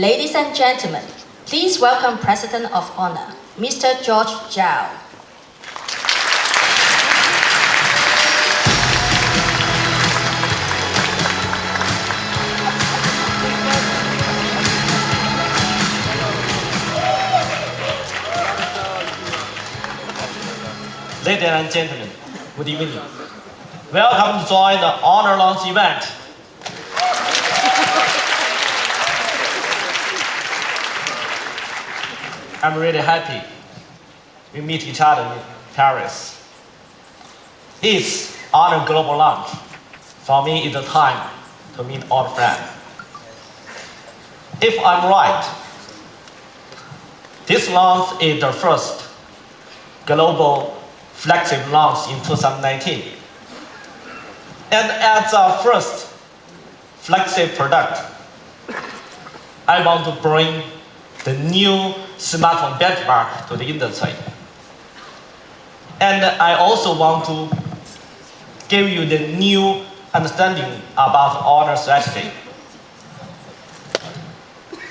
Ladies and gentlemen, please welcome President of Honor, Mr. George Zhao. Ladies and gentlemen, good evening. Welcome to join the Honor launch event. I'm really happy we meet each other in Paris. It's Honor global launch. For me, it's a time to meet old friends. If I'm right, this launch is the first global flagship launch in 2019. And as our first flagship product, I want to bring the new smartphone benchmark to the industry. And I also want to give you the new understanding about Honor strategy.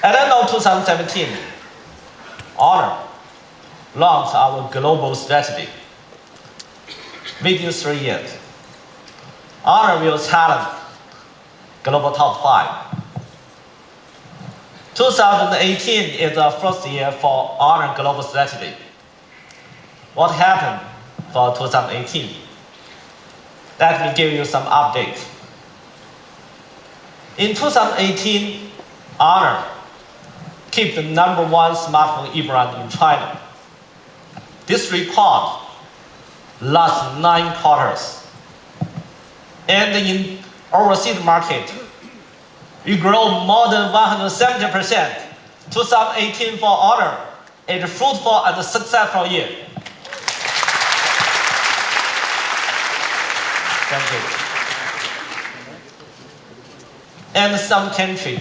At the end of 2017, Honor launched our global strategy. Within 3 years, Honor will challenge global top 5. 2018 is the first year for Honor global strategy. What happened for 2018? Let me give you some updates. In 2018, Honor kept the #1 smartphone e-brand in China. This record lasts 9 quarters. And in overseas market, we grow more than 170%. 2018 for Honor is a fruitful and successful year. Thank you. And some countries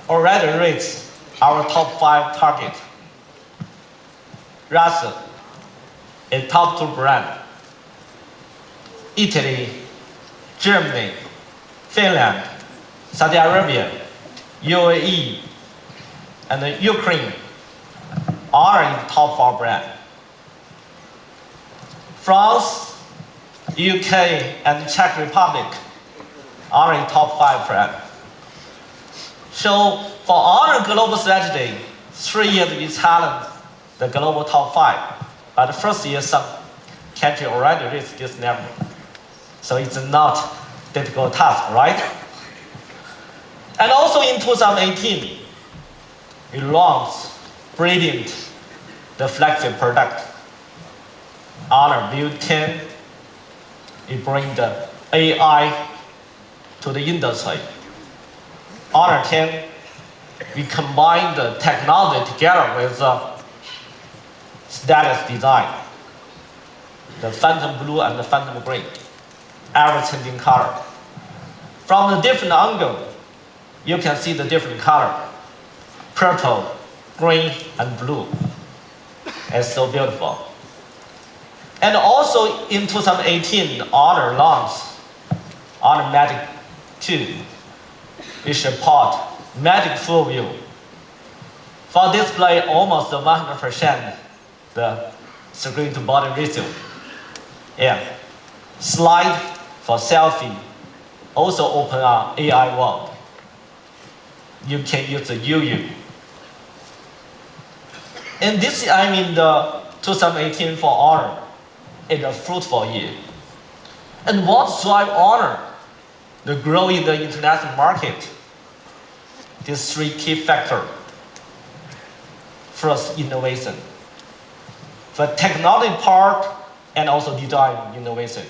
already reached our top 5 target. Russia, a top 2 brand. Italy, Germany, Finland, Saudi Arabia, UAE, and Ukraine are in top 4 brand. France, UK, and Czech Republic are in top 5 brand. So for Honor global strategy, 3 years we challenge the global top 5. But the first year, some country already reached this level. So it's not difficult task, right? And also in 2018, we launched brilliant the flagship product, Honor V20. We bring the AI to the industry. Honor 10, we combine the technology together with the stylish design, the phantom blue and the phantom green, ever-changing color. From the different angle, you can see the different color, purple, green, and blue. It's so beautiful. And also in 2018, Honor launched Honor Magic 2. We support Magic Full View. For display almost 100% the screen to body ratio. Yeah. Slide for selfie. Also open our AI world. You can use the UU. And this, I mean, the 2018 for Honor is a fruitful year. And what drives Honor to grow in the international market? These 3 key factors. First, innovation. For technology part and also design innovation.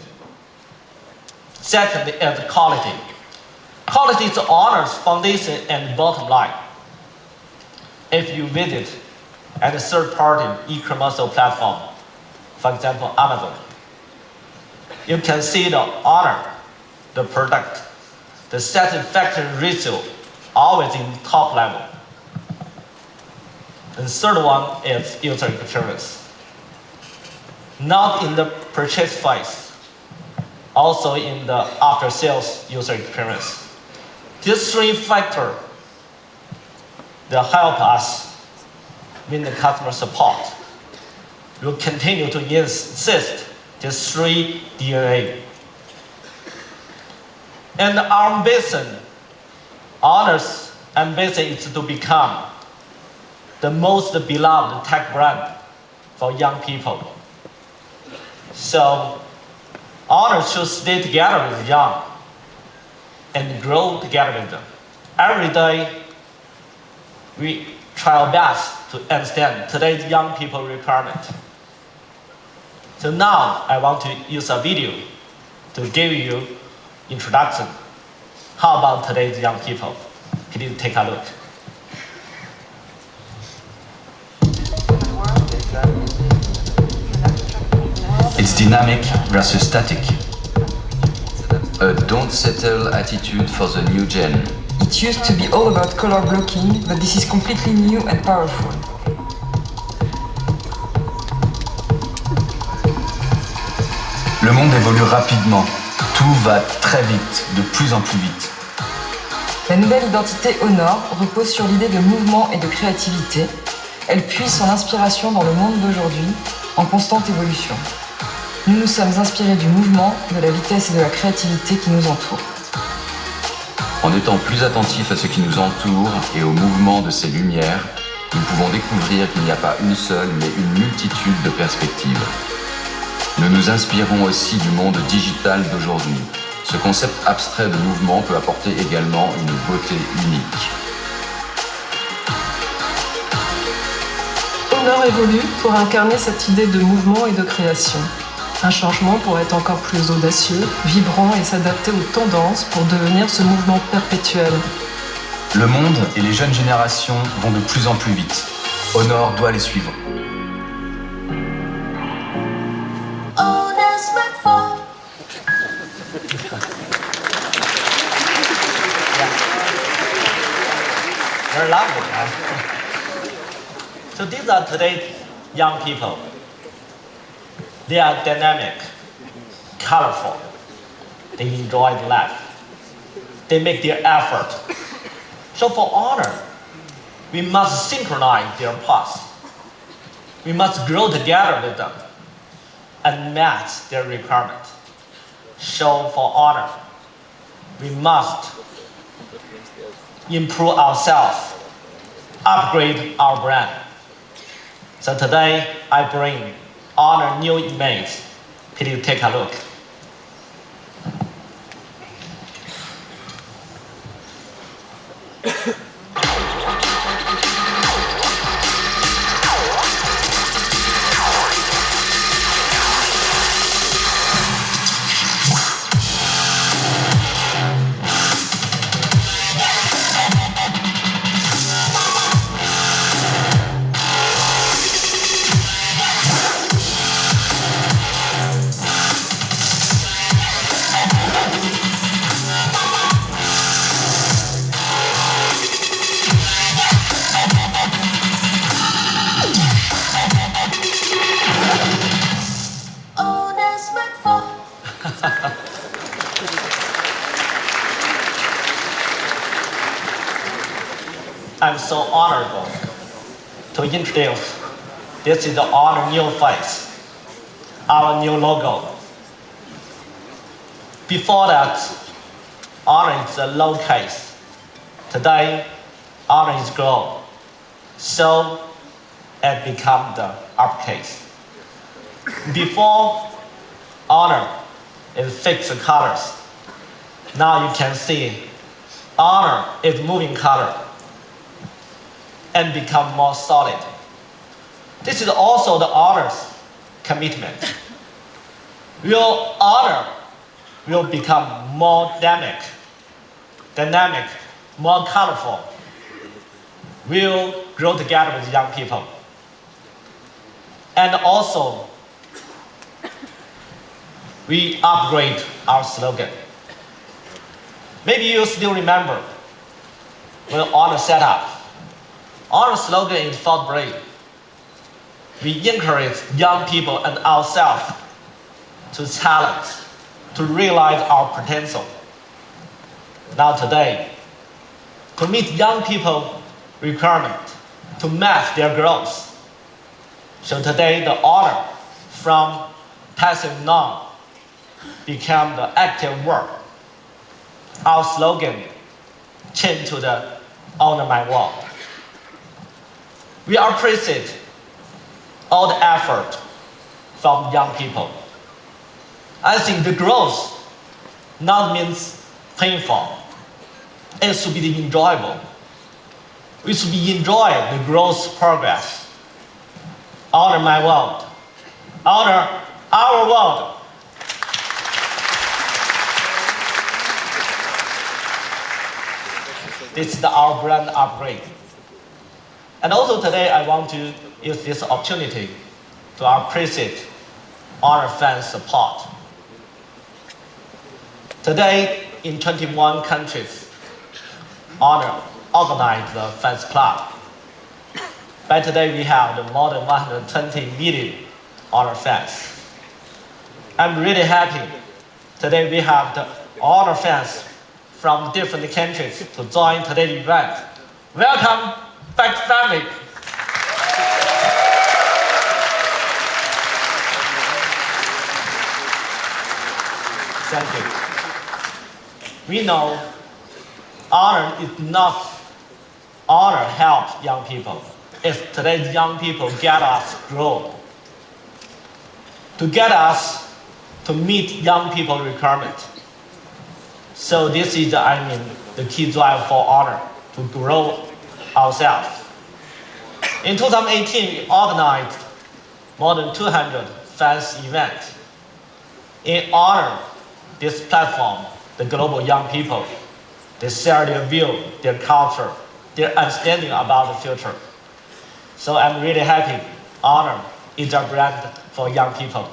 Second is quality. Quality is Honor's foundation and bottom line. If you visit a third-party e-commerce platform, for example, Amazon, you can see the Honor, the product, the satisfaction ratio always in top level. And third one is user experience. Not in the purchase phase, also in the after-sales user experience. These 3 factors They'll help us win the customer support. We'll continue to insist this 3 DNA. And our ambition, Honor's ambition is to become the most beloved tech brand for young people. So, Honor should stay together with young and grow together with them. Every day, we try our best to understand today's young people requirement. So now, I want to use a video to give you introduction. How about today's young people? Please take a look. It's dynamic versus static. A don't settle attitude for the new gen. It used to be all about color blocking, but this is completely new and powerful. Le monde évolue rapidement. Tout va très vite, de plus en plus vite. La nouvelle identité Honor repose sur l'idée de mouvement et de créativité. Elle puise son inspiration dans le monde d'aujourd'hui, en constante évolution. Nous nous sommes inspirés du mouvement, de la vitesse et de la créativité qui nous entourent. En étant plus attentifs à ce qui nous entoure et au mouvement de ces lumières, nous pouvons découvrir qu'il n'y a pas une seule, mais une multitude de perspectives. Nous nous inspirons aussi du monde digital d'aujourd'hui. Ce concept abstrait de mouvement peut apporter également une beauté unique. Honor évolue pour incarner cette idée de mouvement et de création. Un changement pour être encore plus audacieux, vibrant et s'adapter aux tendances pour devenir ce mouvement perpétuel. Le monde et les jeunes générations vont de plus en plus vite. Honor doit les suivre. Very lovely, huh? So these are today's young people. They are dynamic, colorful. They enjoy life. They make their effort. So for Honor, we must synchronize their paths. We must grow together with them and match their requirements. So for Honor, we must improve ourselves, upgrade our brand. So today, I bring Honor new images. Please take a look. I'm so honorable to introduce, this is the Honor new face, our new logo. Before that, Honor is a lowercase. Today, Honor is grown. So it becomes the uppercase. Before, Honor is fixed colors. Now you can see Honor is moving color and become more solid. This is also the Honor's commitment. Your Honor will become more dynamic, more colorful. We'll grow together with young people. And also, we upgrade our slogan. Maybe you still remember when Honor set up. Our slogan is felt brave. We encourage young people and ourselves to challenge, to realize our potential. Now today, to meet young people requirement to match their growth. So today the Honor from passive noun became the active verb. Our slogan changed to the Honor My World. We appreciate all the effort from young people. I think the growth not means painful. It should be enjoyable. We should be enjoying the growth progress. Honor my world. Honor our world. This is our brand upgrade. And also today I want to use this opportunity to appreciate Honor fans' support. Today, in 21 countries, Honor organized the fans club. By today, we have more than 120 million Honor fans. I'm really happy. Today, we have the Honor fans from different countries to join today's event. Welcome back, family. Thank you. We know Honor is not Honor help young people. It's today's young people get us grow. To get us to meet young people requirement. So this is, the key drive for Honor to grow ourselves. In 2018, we organized more than 200 fans events. In Honor this platform, the global young people, they share their view, their culture, their understanding about the future. So I'm really happy Honor is a brand for young people.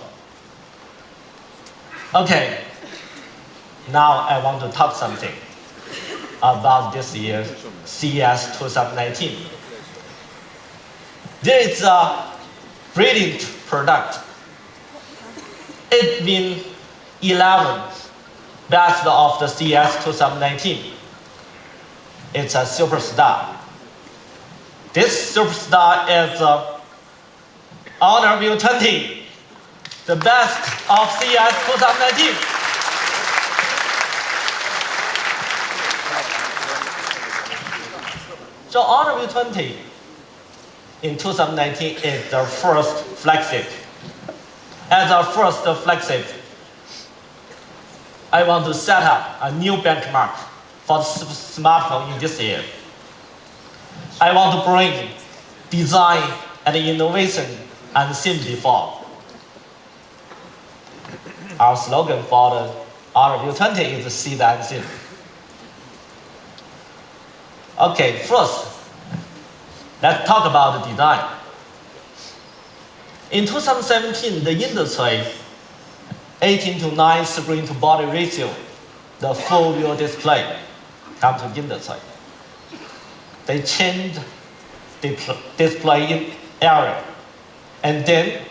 Okay, now I want to talk something about this year's CES 2019. There is a brilliant product. It's been 11 best of the CES 2019. It's a superstar. This superstar is Honor V20, the best of CES 2019. So Honor V20 in 2019 is the first flagship. As our first flagship, I want to set up a new benchmark for the smartphone in this year. I want to bring design and innovation unseen before. Our slogan for the Honor V20 is "See the unseen." Okay, first, let's talk about the design. In 2017, the industry 18:9 screen to body ratio, the full view display, come to industry. They changed the display area, and then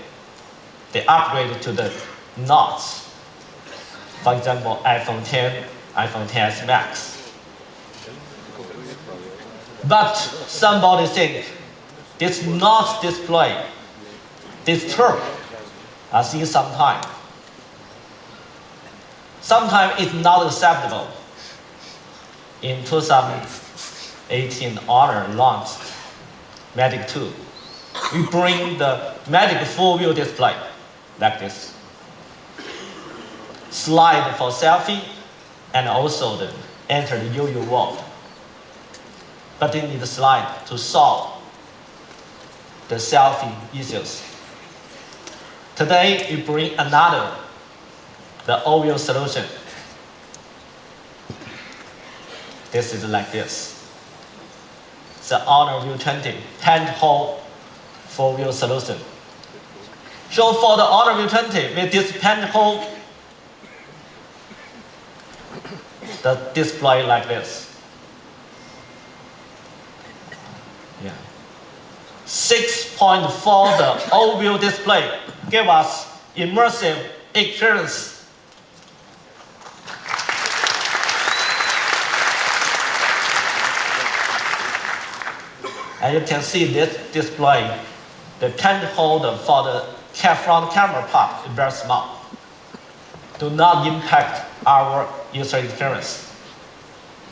they upgraded to the notch. For example, iPhone 10, iPhone 10s Max. But somebody think this notch display disturb us in some time. Sometimes it's not acceptable. In 2018, Honor launched Magic 2. We bring the Magic full view display like this. Slide for selfie and also the enter the UU world. But they need a slide to solve the selfie issues. Today, we bring another, the all-view solution. This is like this. The Honor V20 pen-hole full-view solution. So for the Honor V20, with this pen-hole, the display like this. Yeah. 6.4 the all-view display give us immersive experience. And you can see this display. The pen holder for the front camera part is very small. Do not impact our user experience.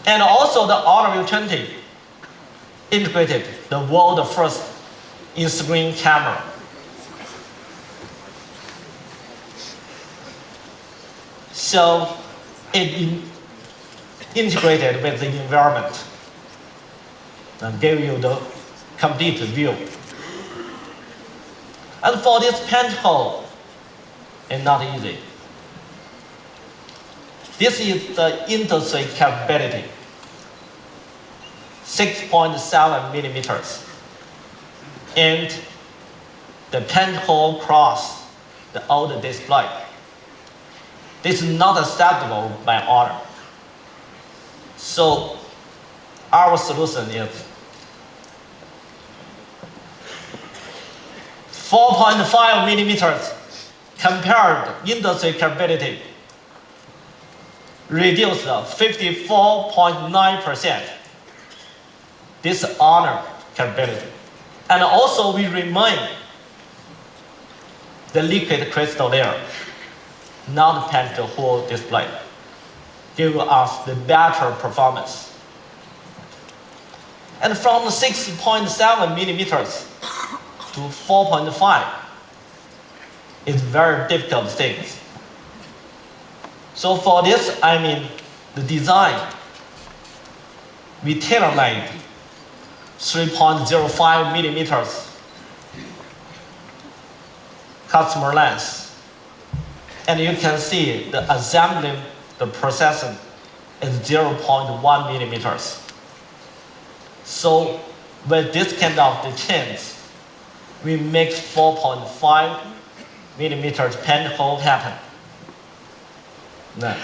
And also the Honor V20 integrated the world's first in-screen camera. So it integrated with the environment and give you the complete view. And for this pen hole, it's not easy. This is the industry capability, 6.7 millimeters. And the pen hole cross the old display. This is not acceptable by Honor. So our solution is 4.5 millimeters compared industry capability, reduced 54.9%. This Honor capability. And also we remain the liquid crystal layer, not paint the whole display. Give us the better performance. And from 6.7 millimeters to 4.5 is very difficult things. So for this, I mean the design, we tailor-made 3.05 millimeters customer lens. And you can see the assembly, the processing is 0.1 millimeters. So with this kind of the change, we make 4.5 millimeters pen hole happen. No.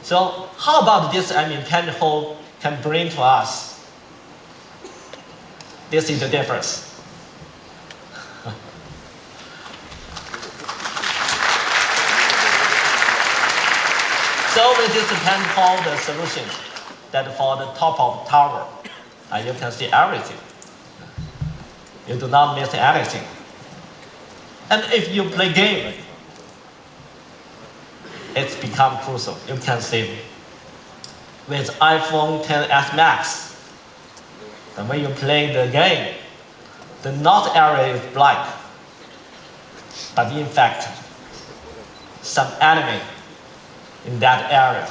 So how about this, pen hole can bring to us? This is the difference. So with this pen hole, the solution that for the top of tower, you can see everything. You do not miss anything. And if you play game, it's become crucial. You can see with iPhone XS Max, and when you play the game, the north area is black. But in fact, some enemy in that area.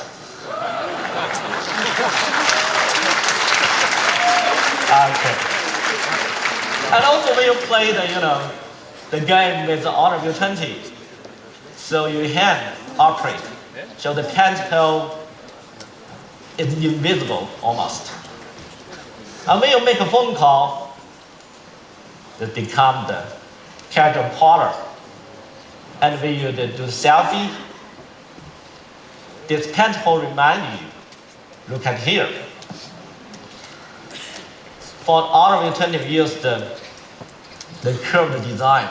Okay. And also when you play the game with the Honor V20, so your hand operate. So the pen hole is invisible almost. And when you make a phone call, it becomes the casual parlor. And when you do the selfie, this pen hole reminds you, look at here. For Honor V20, we use the curved design.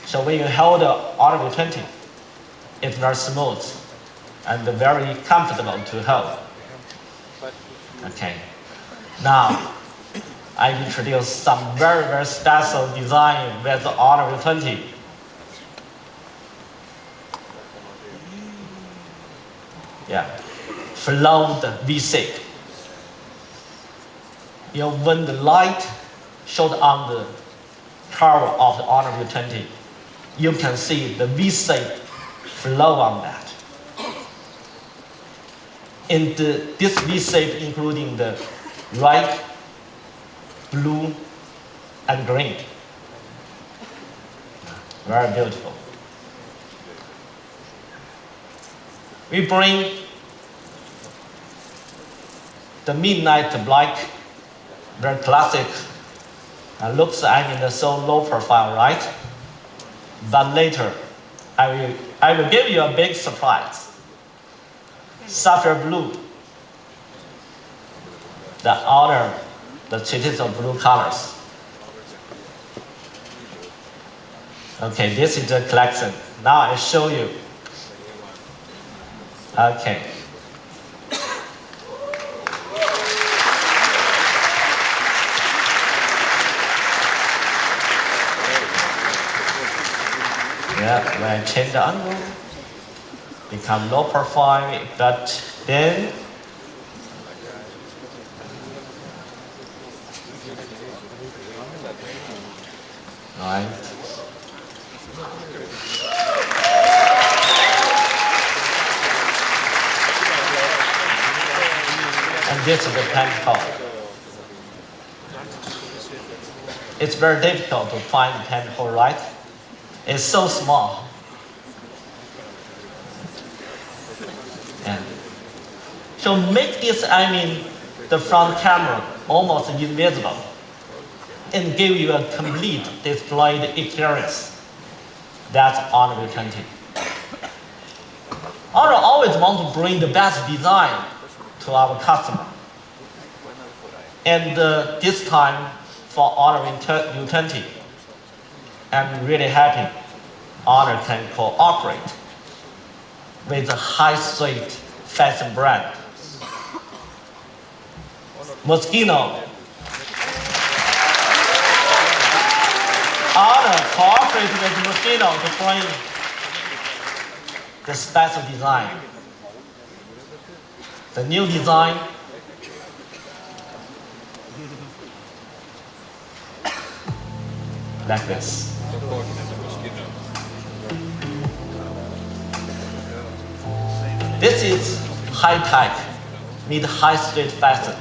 So when you hold the Honor V20, it's very smooth and very comfortable to hold. Okay. Now, I introduce some very, very special design with the Honor V20. Yeah, flowed V-shape. When the light showed on the cover of the Honor V20, you can see the V-shape flow on that. And this V-shape including the red, blue, and green. Very beautiful. We bring the midnight black, very classic. Looks so low profile, right? But later, I will give you a big surprise. Sapphire blue, the Honor, the traditional blue colors. Okay, this is the collection. Now I show you. Okay. Yeah, when I change the angle, become low profile, but then right. And this is the pentacle. It's very difficult to find the pentacle, right? It's so small. And so make this, the front camera almost invisible and give you a complete displayed experience. That's Honor V20. Honor always want to bring the best design to our customer. And this time for Honor V20, I'm really happy Honor can cooperate with a high-street fashion brand, Moschino. Honor cooperated with Moschino to bring the special design. The new design like this. This is high-tech, mid-high-street fashion.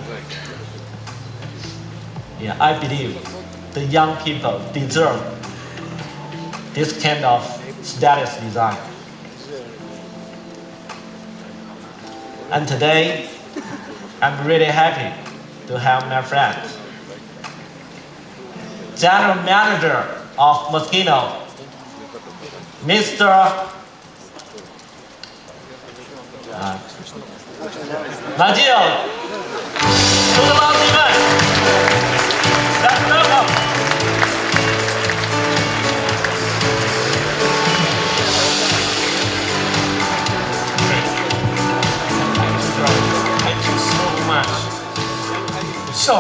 Yeah, I believe the young people deserve this kind of stylish design. And today, I'm really happy to have my friend, General Manager of Moschino, Mr. Magio, to the last event. Let's welcome. Thank you so much. So,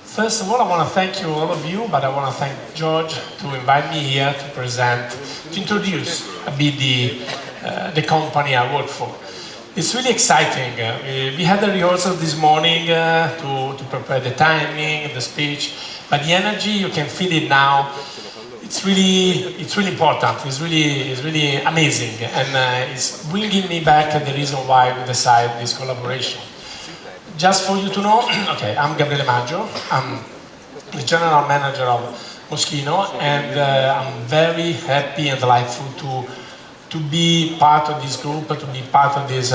first of all, I want to thank you, all of you, but I want to thank George to invite me here to present, to introduce a bit the company I work for. It's really exciting. We had a rehearsal this morning to prepare the timing, the speech, but the energy, you can feel it now. It's really important. It's really amazing, and it's bringing me back to the reason why we decided this collaboration. Just for you to know, okay, I'm Gabriele Maggio. I'm the general manager of Moschino, and I'm very happy and delightful to be part of this group, to be part of this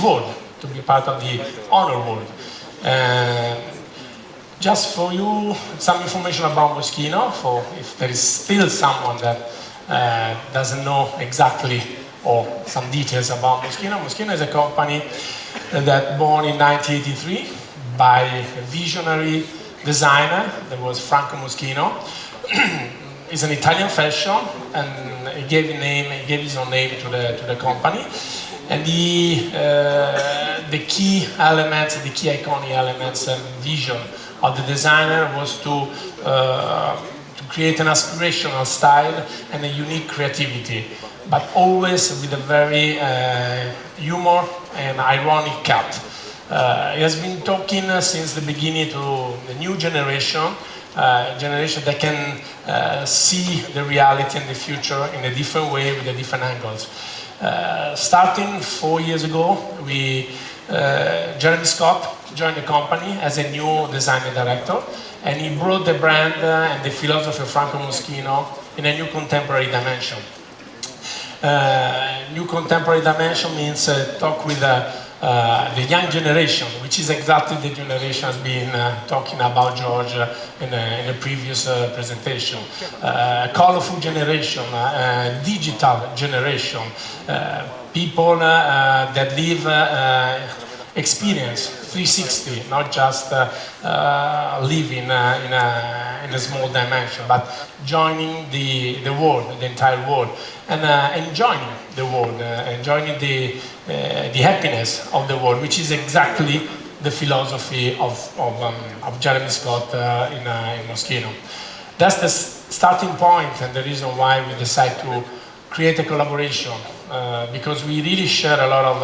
world, to be part of the Honor world. Just for you, some information about Moschino, for if there is still someone that doesn't know exactly or some details about Moschino. Moschino is a company that born in 1983 by a visionary designer that was Franco Moschino. He's an Italian fashion, and he gave his own name to the company. And the key elements, the key iconic elements and vision of the designer was to create an aspirational style and a unique creativity, but always with a very humor and ironic cut. He has been talking since the beginning to the new generation that can see the reality and the future in a different way with the different angles. Starting 4 years ago, Jeremy Scott joined the company as a new designer director, and he brought the brand and the philosophy of Franco Moschino in a new contemporary dimension. New contemporary dimension means talk with the young generation, which is exactly the generation has been talking about George in a previous presentation. Colorful generation, digital generation, people that live experience 360, not just living in a small dimension, but joining the world, the entire world, and enjoying the world, enjoying the happiness of the world, which is exactly the philosophy of Jeremy Scott in Moschino. That's the starting point and the reason why we decided to create a collaboration, because we really share a lot of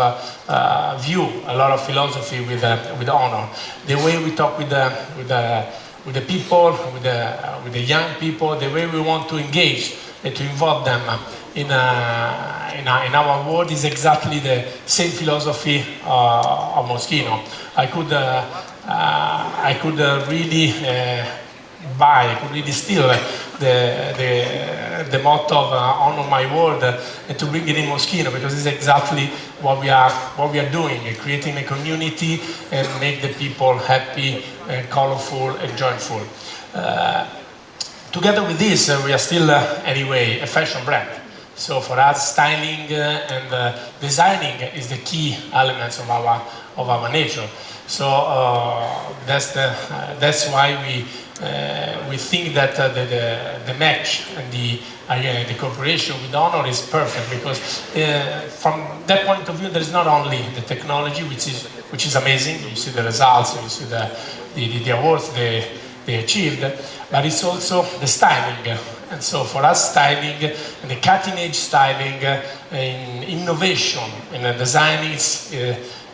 view, a lot of philosophy with Honor. The way we talk with the people, with the young people, the way we want to engage and to involve them in our world is exactly the same philosophy of Moschino. I could really steal the motto of Honor My World and to bring it in Moschino, because it's exactly what we are doing, creating a community and make the people happy and colorful and joyful. Together with this, we are still anyway a fashion brand. So for us, styling and designing is the key elements of our nature. So that's why we think that the match and the cooperation with Honor is perfect, because from that point of view, there is not only the technology, which is amazing. You see the results, you see the awards they achieved, but it's also the styling. And so for us, styling and the cutting-edge styling in innovation in the design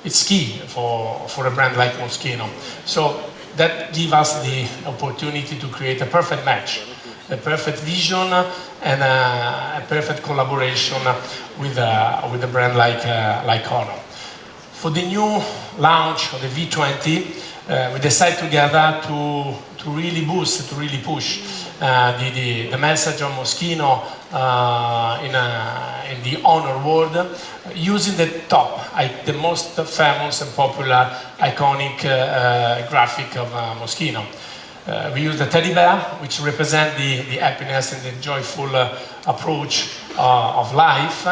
it's key for a brand like Moschino. So that gives us the opportunity to create a perfect match, a perfect vision, and a perfect collaboration with a brand like Honor. For the new launch of the V20, we decided together to really boost, to really push the message of Moschino in the Honor world, using the the most famous and popular iconic graphic of Moschino. We use the teddy bear, which represents the happiness and the joyful approach of life,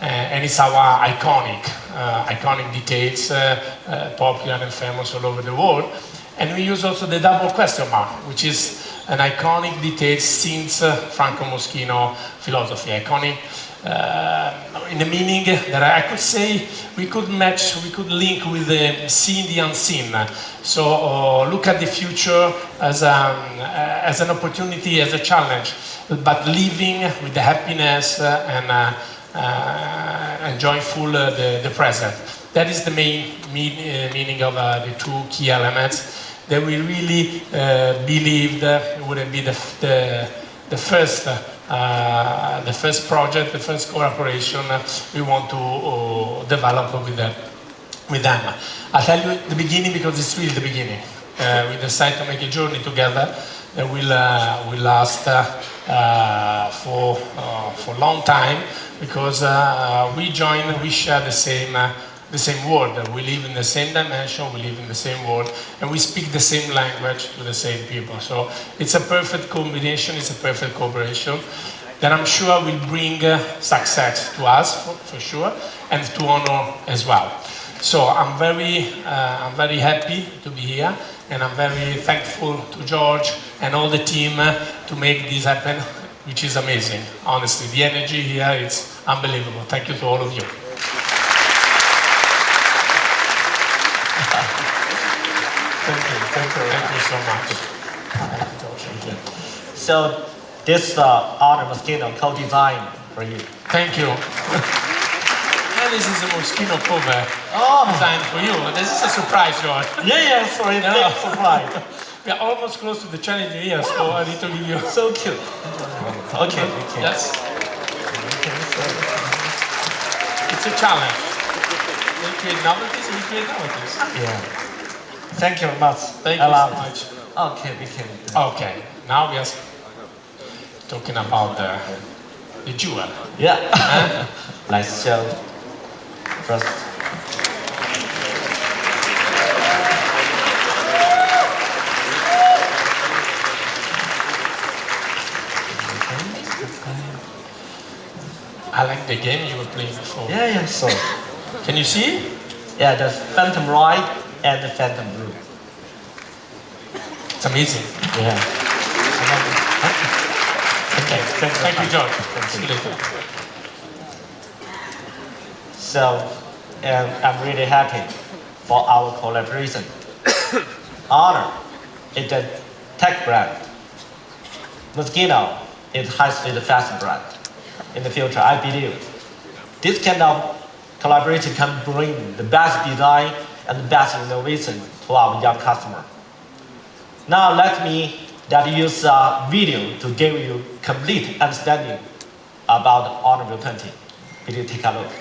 and it's our iconic details, popular and famous all over the world. And we use also the double question mark, which is an iconic detail since Franco Moschino philosophy. Iconic in the meaning that I could say we could link with the seeing the unseen. So look at the future as an opportunity, as a challenge, but living with the happiness and joyful the present. That is the main meaning of the two key elements that we really believed would be the first project, the first cooperation we want to develop with them. I'll tell you the beginning because it's really the beginning. We decided to make a journey together that will last for a long time, because we share the same world. We live in the same dimension, we live in the same world, and we speak the same language to the same people. So it's a perfect combination, it's a perfect cooperation that I'm sure will bring success to us, for sure, and to Honor as well. So I'm very happy to be here, and I'm very thankful to George and all the team to make this happen, which is amazing. Honestly, the energy here, it's unbelievable. Thank you to all of you. Thank you so much. So this Honor Moschino co-design for you. Thank you. And this is a Moschino cover designed for you. This is a surprise, George. Yeah, sorry, big surprise. We are almost close to the challenge here, so I need to give you. So cute. Okay. Yes. It's a challenge. We create novelties. Yeah. Thank you very much. Thank you so much. Okay, we can. Okay, now we are talking about the jewel. Yeah. Let's show first. I like the game you were playing before. Yeah, so. Can you see? Yeah, the Phantom White and the Phantom Blue. It's amazing. Yeah. Okay, thank you, George. See you later. So, I'm really happy for our collaboration. Honor is a tech brand. Moschino is high-speed fashion brand. In the future, I believe this kind of collaboration can bring the best design and the best innovation to our young customer. Now let me use a video to give you complete understanding about Honor V20. Will you take a look?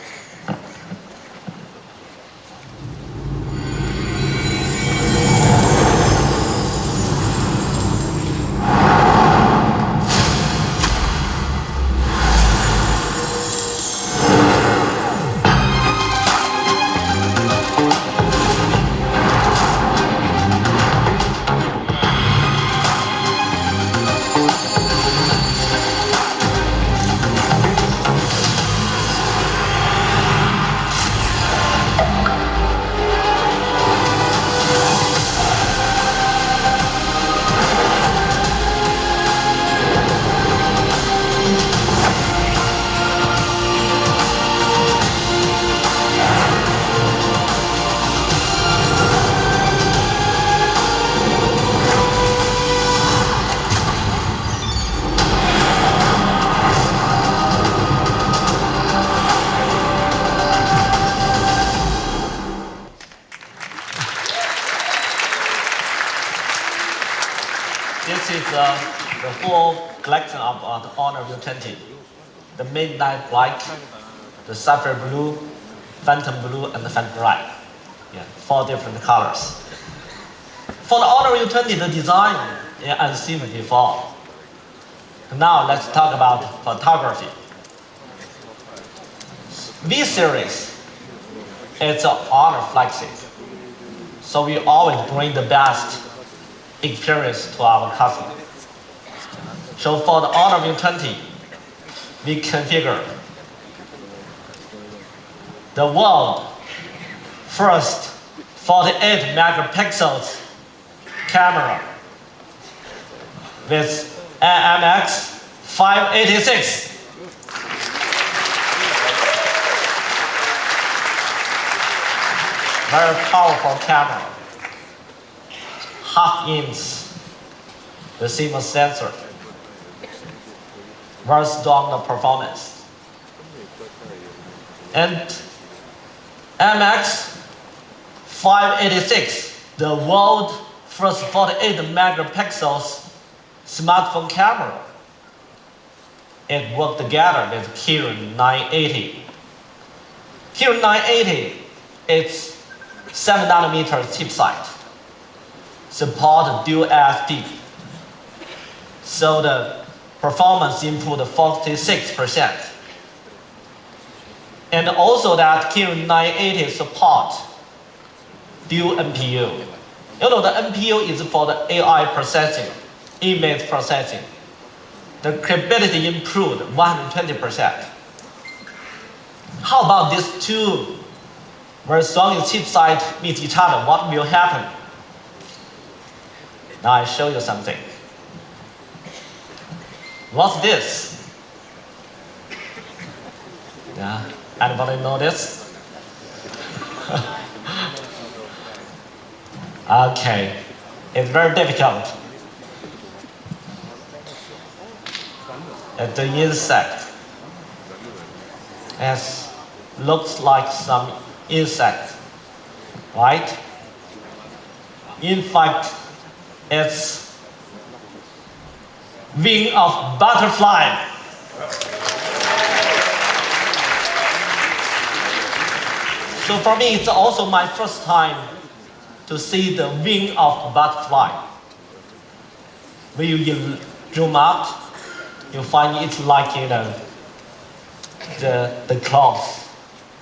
This is the full collection of the Honor V20. The Midnight Black, the Sapphire Blue, Phantom Blue, and the Phantom Red. Yeah, 4 different colors. For the Honor V20, the design is unseen before. Now let's talk about photography. V series is an Honor flagship. So we always bring the best experience to our customer. So for the Honor V20, we configure the world first 48 megapixels camera with AMX 586. Very powerful camera. Half-inch, the CMOS sensor. Very strong performance. And MX 586, the world first 48 megapixels smartphone camera. It worked together with Kirin 980. Kirin 980, it's 7 nanometer chipset. Support dual SD. So the performance improved 46%. And also that Kirin 980 support dual NPU. You know the NPU is for the AI processing, image processing. The capability improved 120%. How about these two very strong chipset meet each other? What will happen? Now I show you something. What's this? Yeah, anybody know this? Okay, it's very difficult. It's the insect. It looks like some insect, right? In fact, it's wing of butterfly. So for me, it's also my first time to see the wing of butterfly. When you zoom out, you find it's like the clouds.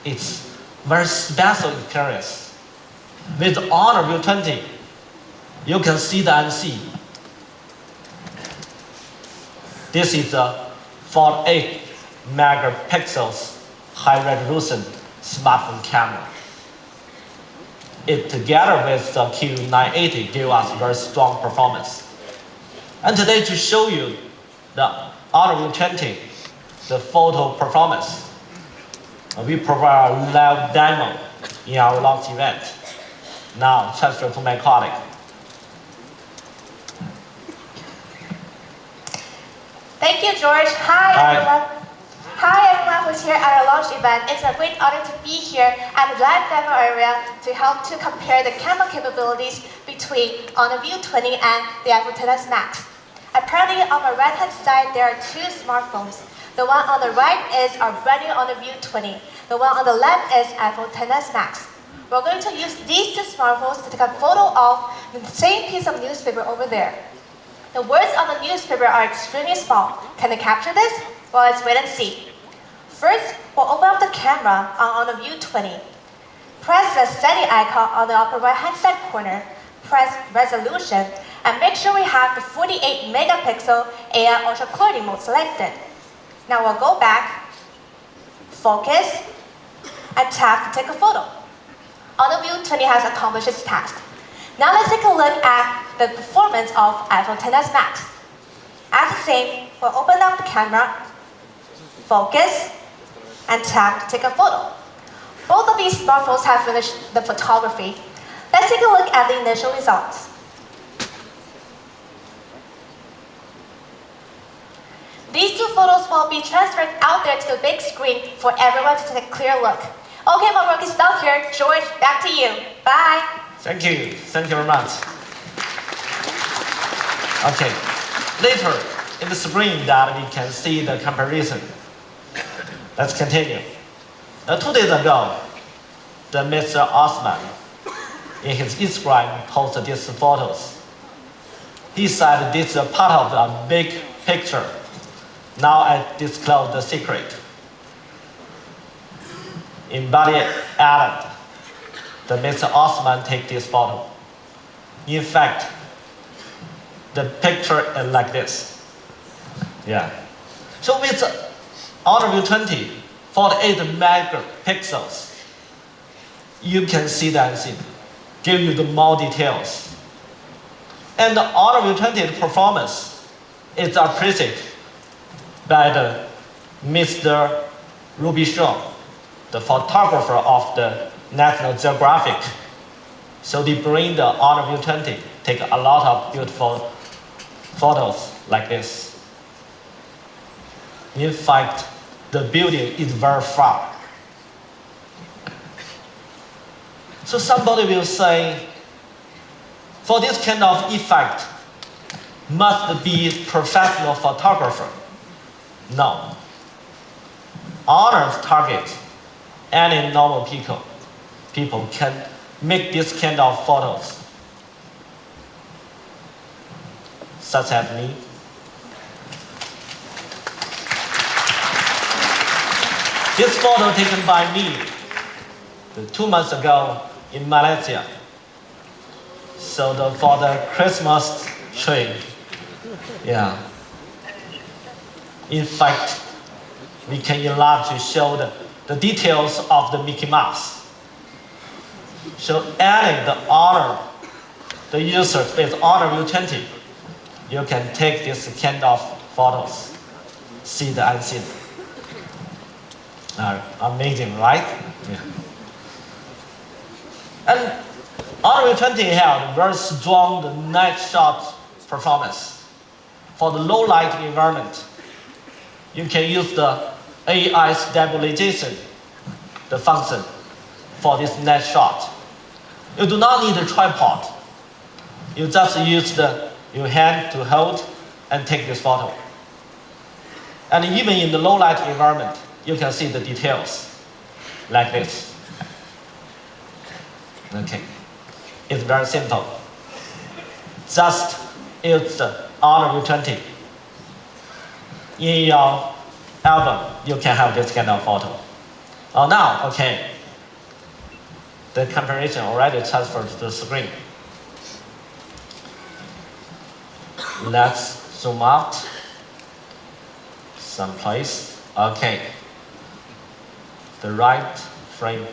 It's very special experience. With Honor V20, you can see the unseen. This is a 48 megapixels high resolution smartphone camera. It together with the Kirin 980 give us very strong performance. And today to show you the Honor V20, the photo performance, we provide a live demo in our launch event. Now transfer to my colleague. George. Hi, Hi. everyone. Hi, everyone who's here at our launch event. It's a great honor to be here at the live demo area to help to compare the camera capabilities between Honor V20 and the iPhone XS Max. Apparently, on the right-hand side, there are two smartphones. The one on the right is our brand new Honor V20. The one on the left is iPhone XS Max. We're going to use these two smartphones to take a photo of the same piece of newspaper over there. The words on the newspaper are extremely small. Can I capture this? Well, let's wait and see. First, we'll open up the camera on the V20. Press the setting icon on the upper right-hand side corner. Press resolution, and make sure we have the 48 megapixel AI ultra clarity mode selected. Now we'll go back, focus, and tap to take a photo. Honor V20 has accomplished its task. Now let's take a look at the performance of iPhone XS Max. As the same, we'll open up the camera, focus, and tap to take a photo. Both of these smartphones have finished the photography. Let's take a look at the initial results. These two photos will be transferred out there to the big screen for everyone to take a clear look. Okay, my work is done here. George, back to you. Bye. Thank you. Thank you very much. Okay. Later in the screen that we can see the comparison. Let's continue. 2 days ago, the Mr. Osman in his Instagram posted these photos. He said this is part of a big picture. Now I disclose the secret. In Bali Island, the Mr. Osman take this photo. In fact, the picture is like this. Yeah. So with Honor V20, 48 megapixels, you can see that scene, give you the more details. And the Honor V20 performance is appreciated by the Mr. Ruby Shaw, the photographer of the National Geographic. So they bring the Honor V20, take a lot of beautiful photos like this. In fact, the building is very far. So somebody will say, for this kind of effect, must be professional photographer. No. Honor's target, any normal people can make this kind of photos, such as me. This photo taken by me 2 months ago in Malaysia. So for the Christmas tree, yeah. In fact, we can enlarge to show the details of the Mickey Mouse. So adding the Honor, the user with Honor V20, you can take this kind of photos, see the unseen. Amazing, right? Yeah. And Honor V20 has very strong night shot performance. For the low light environment, you can use the AI stabilization, the function for this night shot. You do not need a tripod. You just use your hand to hold and take this photo. And even in the low light environment, you can see the details like this. Okay, it's very simple. Just use the Honor V20. In your album, you can have this kind of photo. Oh, now, okay. The comparison already transferred to the screen. Let's zoom out someplace. Okay. The right frame.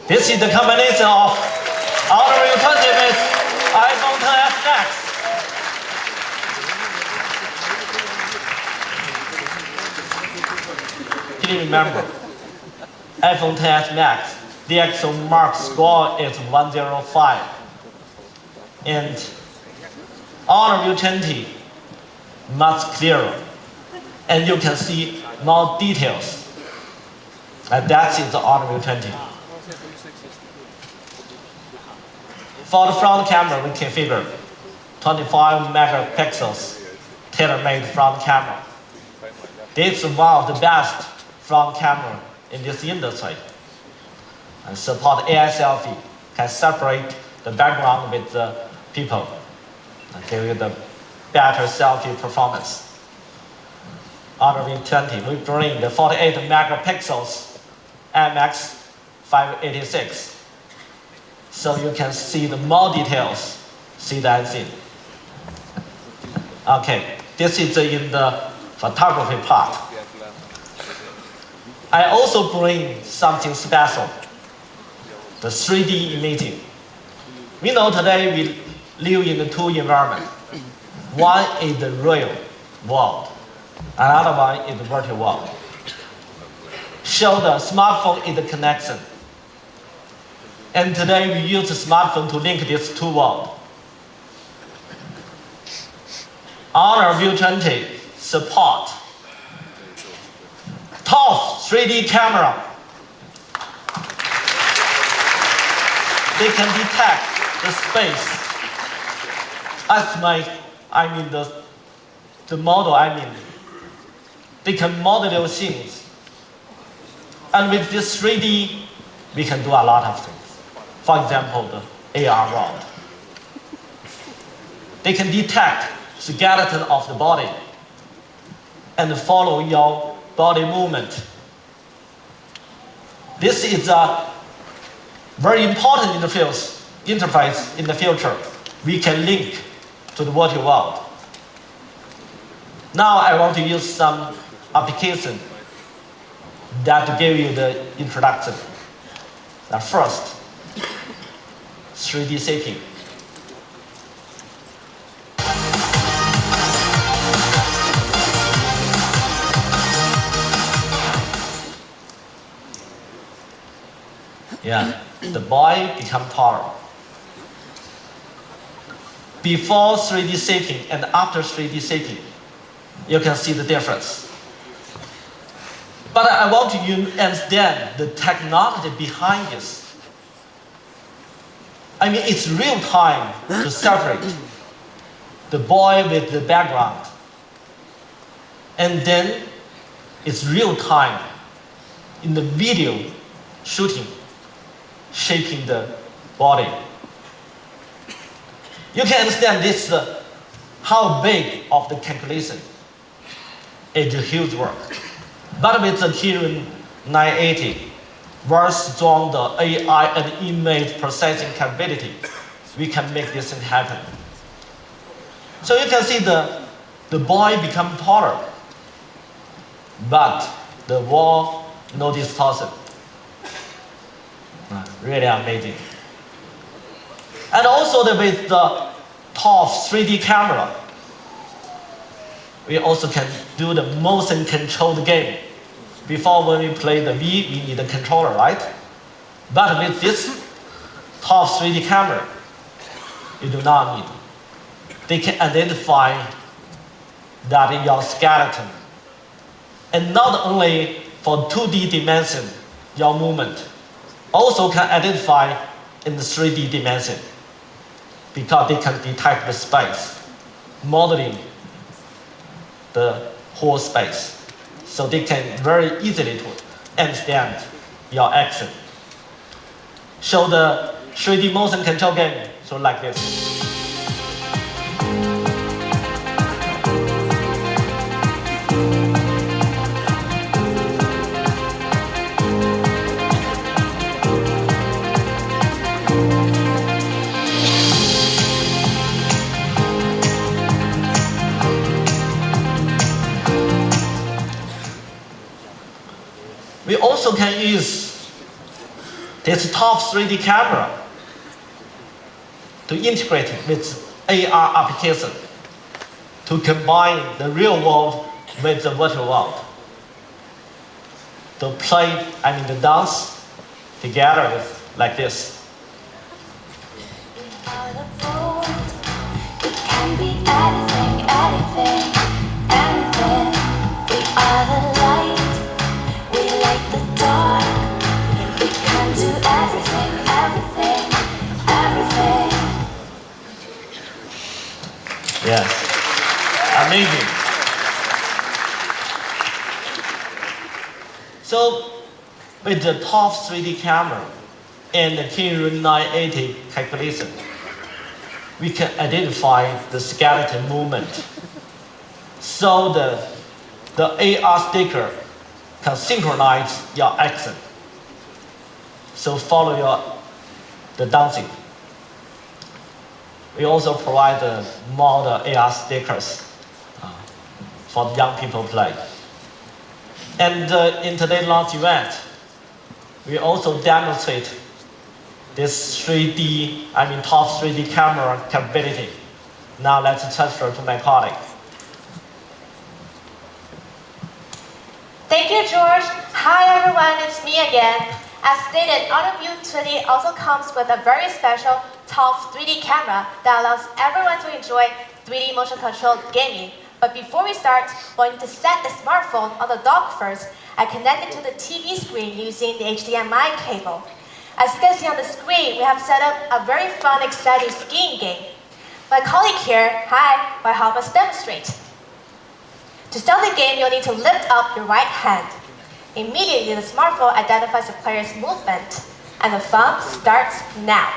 This is the combination of Honor V20 with iPhone XS Max. Please remember, iPhone XS Max, the actual mark score is 105. And Honor V20 much clearer, and you can see more details. And that is the Honor V20. For the front camera, we configure 25 megapixels tailor-made front camera. This is one of the best front camera in this industry. And support AI selfie, can separate the background with the people and give you the better selfie performance. Honor V20, we bring the 48 megapixels MX 586. So you can see the more details, see that thing. Okay, this is in the photography part. I also bring something special, the 3D imaging. We know today we live in the two environments. One is the real world, another one is the virtual world. So the smartphone is the connection. And today we use the smartphone to link these two worlds. Honor V20 support top 3D camera. They can detect the space. The model, they can model those things. And with this 3D, we can do a lot of things. For example, the AR world. They can detect the skeleton of the body and follow your body movement. This is very important in the interface in the future. We can link to the virtual world. Now I want to use some application that give you the introduction. Now first, 3D shaping. Yeah, the boy become taller. Before 3D shaping and after 3D shaping, you can see the difference. But I want you to understand the technology behind this. It's real time to separate the boy with the background. And then it's real time in the video shooting, shaping the body. You can understand this, how big of the calculation. It's a huge work. But with the Kirin 980, very strong the AI and image processing capability, we can make this thing happen. So you can see the boy become taller, but the wall no distortion. Really amazing. And also with the top 3D camera, we also can do the motion controlled game. Before when we play the Wii, we need a controller, right? But with this top 3D camera, you do not need. They can identify that in your skeleton. And not only for 2D dimension, your movement, also can identify in the 3D dimension, because they can detect the space, modeling the whole space. So they can very easily to understand your action. So the 3D motion control game, so like this. We also can use this top 3D camera to integrate with AR application to combine the real world with the virtual world. To play, the dance together with like this. It can be Yes, amazing. So, with the top 3D camera and the Kinrin 980 calculation, we can identify the skeleton movement. So the AR sticker can synchronize your action. So follow the dancing. We also provide the model AR stickers for young people play. And in today's launch event, we also demonstrate this top 3D camera capability. Now let's transfer to my colleague. Thank you, George. Hi, everyone. It's me again. As stated, Honor V20 also comes with a very special top 3D camera that allows everyone to enjoy 3D motion controlled gaming. But before we start, we need to set the smartphone on the dock first and connect it to the TV screen using the HDMI cable. As you can see on the screen, we have set up a very fun, exciting skiing game. My colleague here, hi, will help us demonstrate. To start the game, you'll need to lift up your right hand. Immediately, the smartphone identifies the player's movement, and the fun starts now.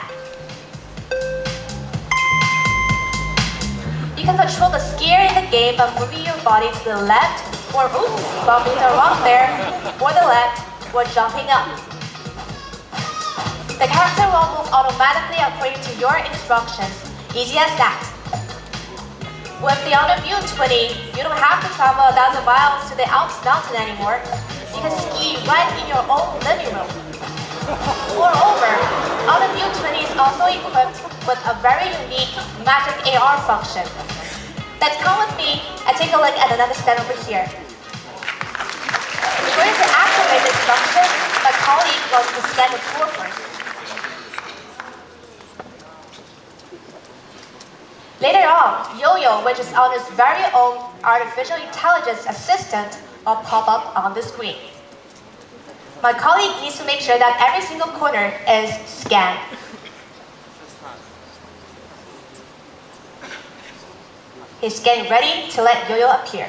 You can control the skier in the game by moving your body to the left, or oops, bumping the rock there, or the left, or jumping up. The character will move automatically according to your instructions. Easy as that. With the Honor V20, you don't have to travel 1,000 miles to the Alps mountain anymore. You can ski right in your own living room. Moreover, Honor V20 is also equipped with a very unique magic AR function. Let's come with me and take a look at another stand over here. In order to activate this function, my colleague will scan the tour first. Later on, Yo-Yo, which is Honor's very own artificial intelligence assistant, will pop up on the screen. My colleague needs to make sure that every single corner is scanned. He's getting ready to let Yo-Yo appear.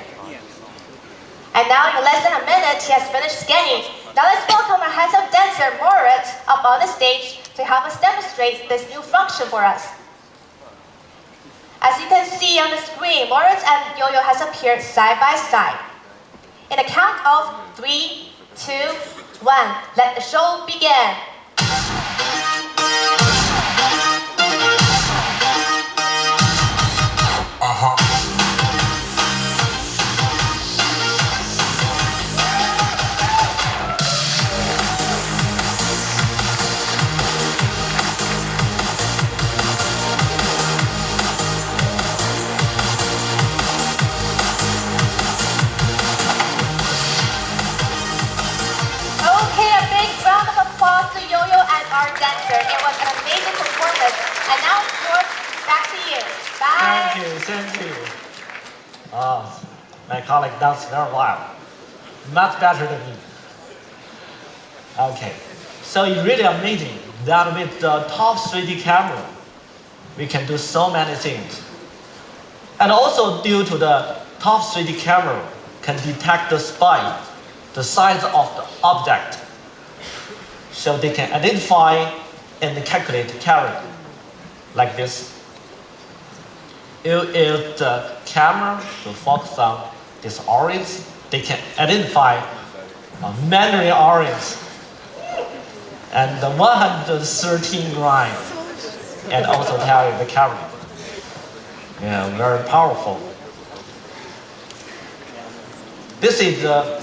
And now in less than a minute, he has finished scanning. Now let's welcome our handsome dancer, Moritz, up on the stage to help us demonstrate this new function for us. As you can see on the screen, Moritz and Yo-Yo has appeared side by side. In a count of 3, 2, 1, let the show begin. To Yo-Yo and our dancer. It was an amazing performance. And now, George, back to you. Bye. Thank you. My colleague danced very well. Much better than me. Okay. So it's really amazing that with the top 3D camera, we can do so many things. And also due to the top 3D camera can detect the size of the object. So they can identify and calculate the carry, like this. If the camera will focus on this orange, they can identify many orange and the 113 line, and also tell you the carry. Yeah, very powerful. This is the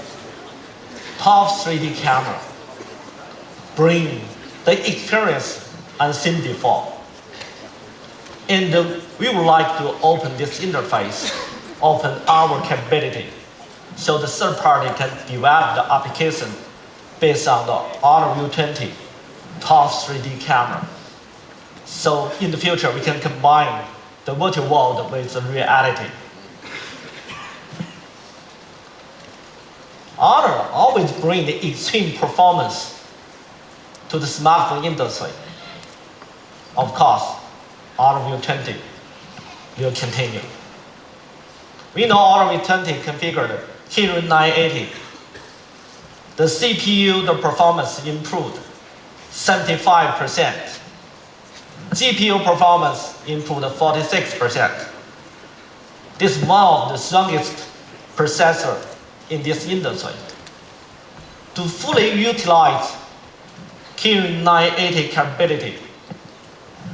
top 3D camera. Bring the experience unseen before. And we would like to open this interface, open our capability, so the third party can develop the application based on the Honor V20 top 3D camera. So in the future, we can combine the virtual world with the reality. Honor always brings the extreme performance to the smartphone industry. Of course, Honor V20 will continue. We know Honor V20 configured Kirin 980. The CPU, the performance improved 75%. GPU performance improved 46%. This is one of the strongest processor in this industry. To fully utilize Kirin 980 capability,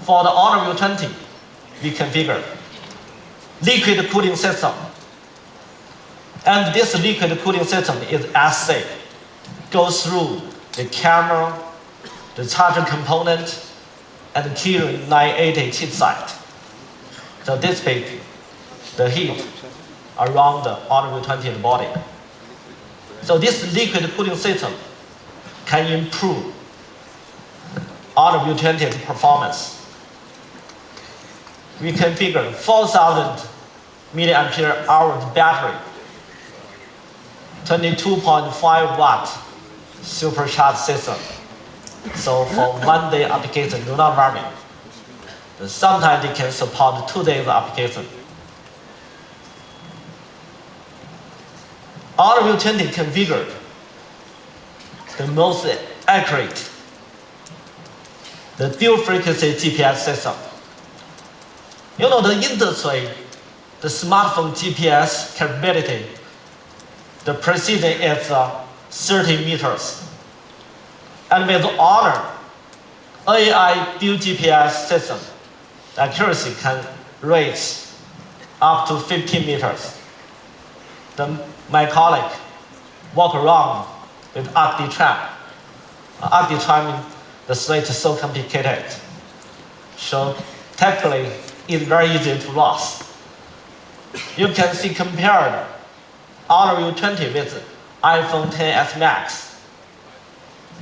for the Honor V20, we configured liquid cooling system. And this liquid cooling system is essere. Goes through the camera, the charger component, and the Kirin 980 chipset. So dissipate the heat around the Honor V20 body. So this liquid cooling system can improve Honor V20 performance. We configure 4,000 milliampere hours battery, 22.5 watt supercharged system. So for 1 day application, do not worry. Sometimes it can support 2 days application. Honor V20 configured the most accurate, the dual frequency GPS system. You know, the industry, the smartphone GPS capability, the precision is 30 meters. And with Honor AI dual GPS system, the accuracy can reach up to 15 meters. My colleague walk around with ugly trap. Ugly trap, the street is so complicated. So technically, it's very easy to lose. You can see compared Honor V20 with iPhone XS Max.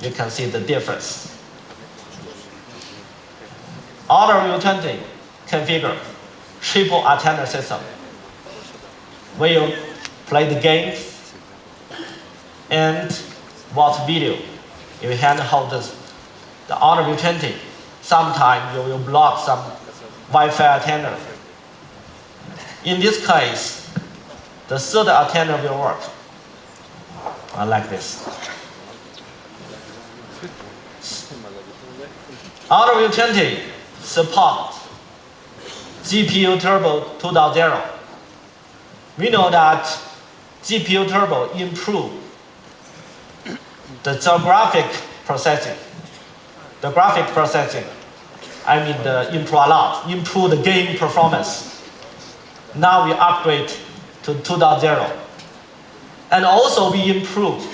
You can see the difference. Honor V20 configured triple antenna system. When you play the game and watch video, you handhold the Honor V20. Sometimes you will block some Wi-Fi antenna. In this case, the third antenna will work. Like this. Honor V20 support GPU Turbo 2.0. We know that GPU Turbo improve the graphic processing. The graphic processing, improve a lot, improve the game performance. Now we upgrade to 2.0. And also we improve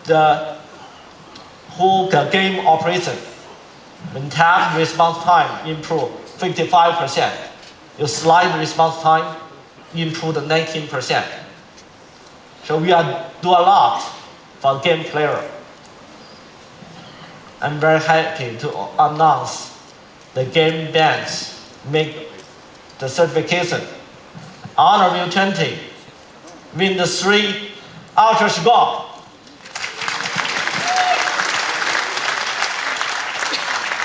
the whole game operation. When tab response time improve 55%. Your slide response time improved 19%. So we do a lot for game player. I'm very happy to announce the game bench make the certification. Honor V20 win the 3 Ultra score.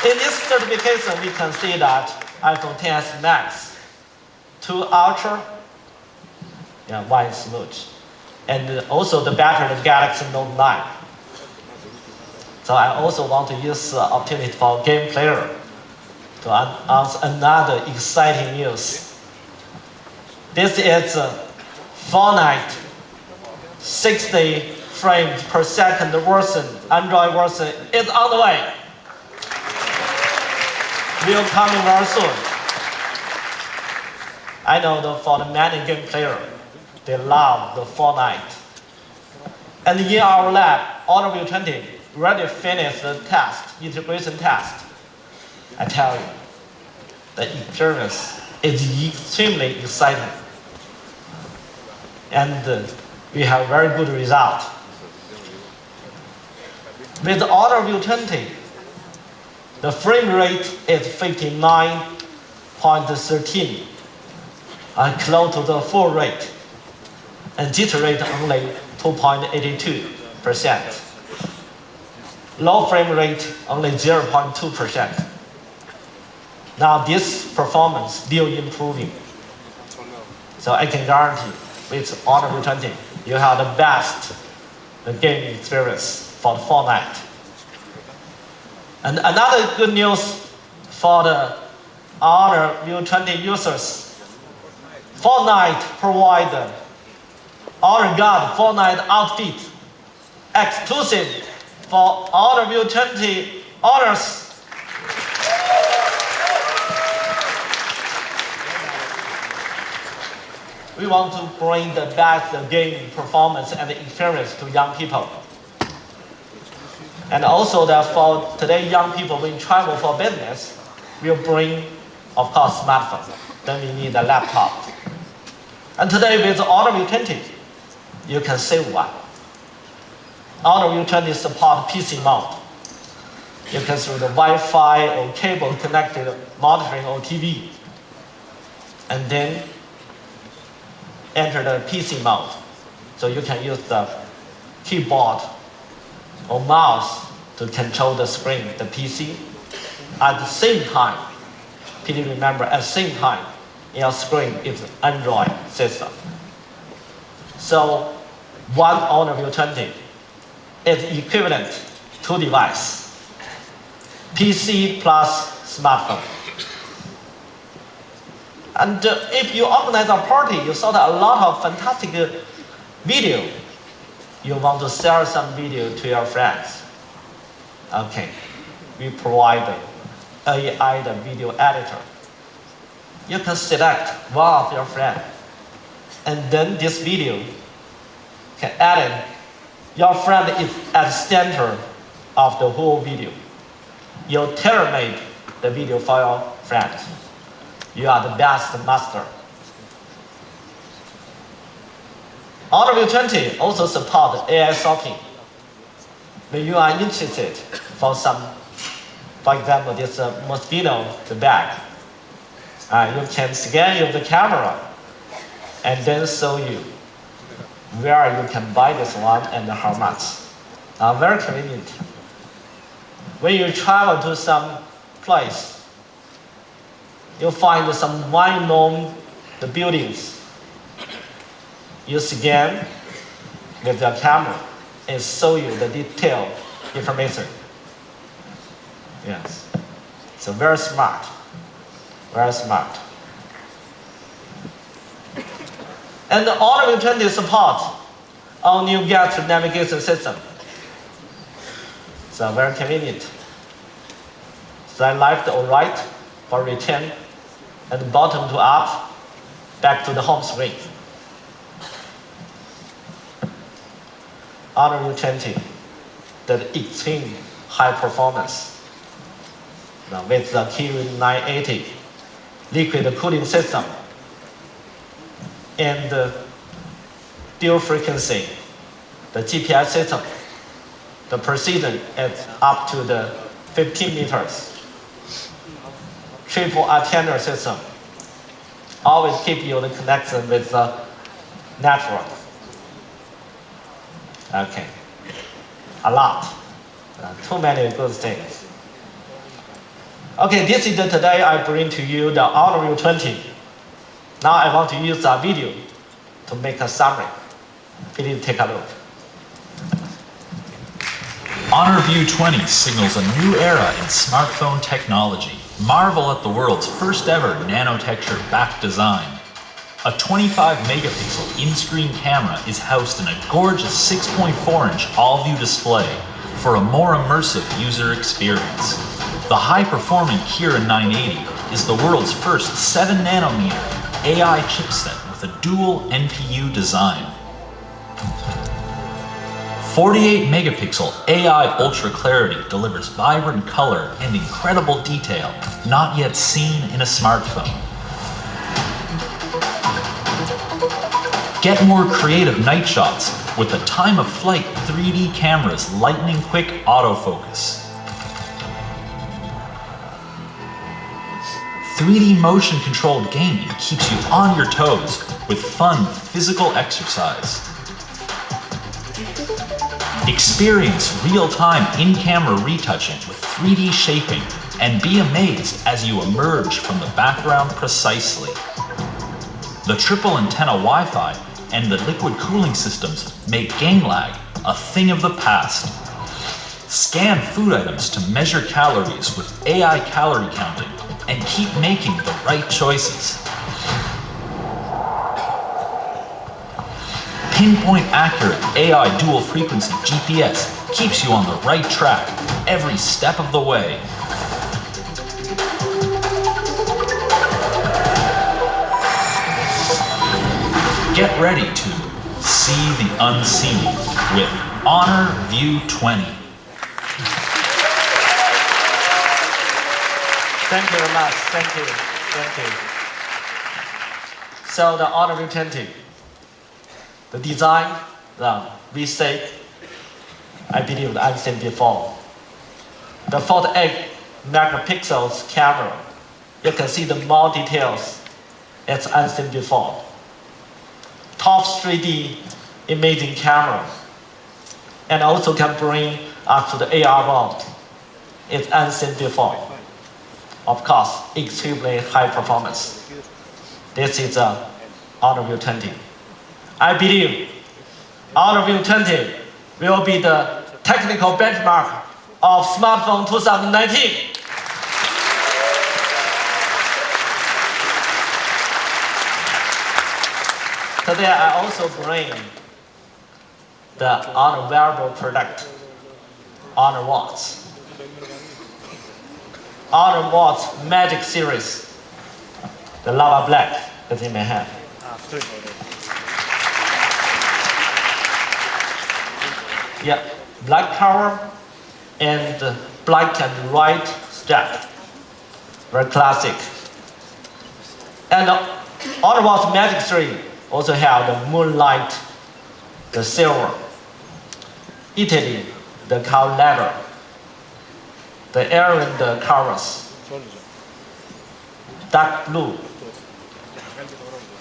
In this certification, we can see that iPhone XS Max, 2 Ultra, one is smooth, and also the battery, the Galaxy Note 9. So I also want to use the opportunity for game player to announce another exciting news. This is Fortnite 60 frames per second version, Android version is on the way. Will come very soon. I know for the many game players, they love the Fortnite. And in our lab, Honor V20 already finished the test, integration test. I tell you, the experience is extremely exciting. And we have very good result. With Honor V20, the frame rate is 59.13, close to the full rate, and jitter rate only 2.82%. Low frame rate only 0.2%. Now this performance still improving. So I can guarantee with Honor V20, you have the best gaming experience for Fortnite. And another good news for the Honor V20 users, Fortnite provides Honor Guard Fortnite outfit exclusive for Honor V20 owners. We want to bring the best gaming performance and experience to young people. And also that for today young people, when travel for business, we'll bring, of course, smartphone. Then we need a laptop. And today with Honor V20, you can save one. Honor V20 support PC mode. You can through the Wi-Fi or cable connected monitoring or TV. And then enter the PC mode. So you can use the keyboard or mouse to control the screen, the PC. At the same time, please remember, at the same time, your screen is an Android system. So one Honor V20 is equivalent to device, PC plus smartphone. And if you organize a party, you saw a lot of fantastic video. You want to share some video to your friends. Okay, we provide AI the video editor. You can select one of your friends, and then this video can edit. Your friend is at the center of the whole video. You tailor-made the video for your friends. You are the best master. Honor V20 also supports AI sorting. When you are interested for some, for example, this mosquito, the bag, you can scan the camera and then show you where you can buy this one and how much. Very convenient. When you travel to some place, you find some well-known buildings. You scan with your camera and show you the detailed information. Yes, so very smart, very smart. And the Honor V20 supports our new gadget navigation system. So very convenient. Slide left or right for return, and bottom to up, back to the home screen. Honor V20, the extreme high performance. Now with the Kirin 980 liquid cooling system and the dual frequency, the GPS system, the precision is up to the 15 meters. Triple antenna system, always keep you the connection with the network. Okay, a lot, too many good things. Okay, this is today I bring to you the Honor V20. Now I want to use a video to make a summary. Please take a look. Honor V20 signals a new era in smartphone technology. Marvel at the world's first ever nanotexture back design. A 25 megapixel in-screen camera is housed in a gorgeous 6.4-inch all-view display for a more immersive user experience. The high-performing Kirin 980 is the world's first 7nm AI chipset with a dual NPU design. 48 megapixel AI ultra clarity delivers vibrant color and incredible detail not yet seen in a smartphone. Get more creative night shots with the time of flight 3D camera's lightning quick autofocus. 3D motion controlled gaming keeps you on your toes with fun physical exercise. Experience real-time in-camera retouching with 3D shaping and be amazed as you emerge from the background precisely. The triple antenna Wi-Fi and the liquid cooling systems make game lag a thing of the past. Scan food items to measure calories with AI calorie counting and keep making the right choices. Pinpoint accurate AI dual frequency GPS keeps you on the right track every step of the way. Get ready to see the unseen with Honor V20. Thank you very much. Thank you. So the Honor V20, the design, the V6, I believe I've seen before. The 48 megapixels camera, you can see the more details. It's unseen before. Top 3D imaging camera, and also can bring us to the AR world. It's unseen before. Of course, extremely high performance. This is the Honor V20. I believe Honor V20 will be the technical benchmark of smartphone 2019. Today I also bring the Honor wearable product, Honor Watch. Honor Watch Magic Series, the lava black that you may have. Yeah, black cover and black and white strap, very classic. And Honor Watch Magic Series also have the moonlight, the silver, Italy, the cow leather, the Iron the covers, dark blue,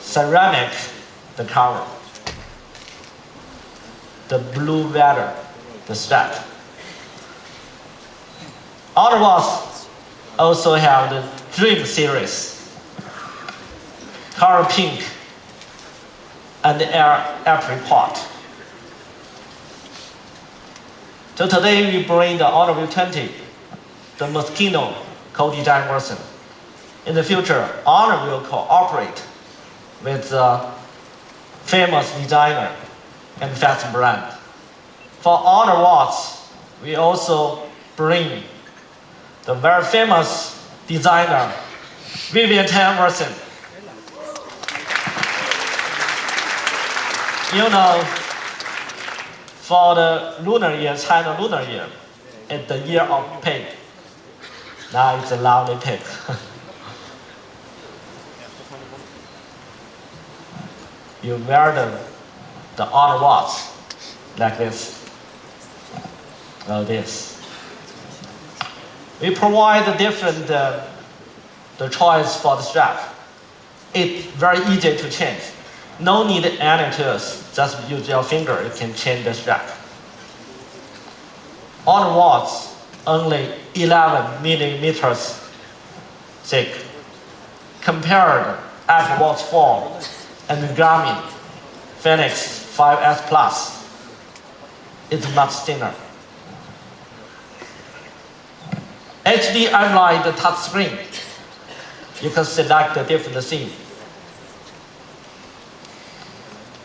ceramic the cover, the blue leather, the strap. Honor Watch also have the Dream series, color pink, and the apricot. So today we bring the Honor V20, the Mosquito co-design version. In the future, Honor will cooperate with the famous designer and fashion brand. For Honor Watch, we also bring the very famous designer Vivian Tan version. You know, for the lunar year, China lunar year, it's the year of pig. Now it's a lovely pig. You wear the Honor Watch like this. This. We provide the different the choice for the strap. It's very easy to change. No need any tools, just use your finger, you can change the strap. Honor Watch, only 11 millimeters thick. Compared Apple Watch 4 and Garmin Fenix 5S Plus, it's much thinner. HD AMOLED touchscreen, you can select the different scene.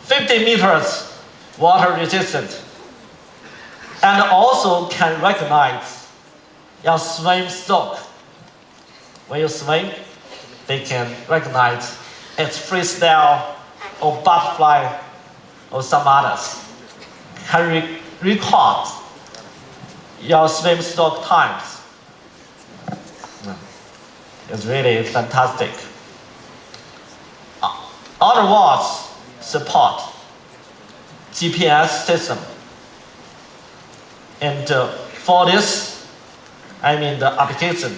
50 meters water resistant, and also can recognize your swim stroke. When you swim, they can recognize it's freestyle or butterfly or some others. Can record your swim stroke times. It's really fantastic. Honor Watch support GPS system, and for this, I mean the application.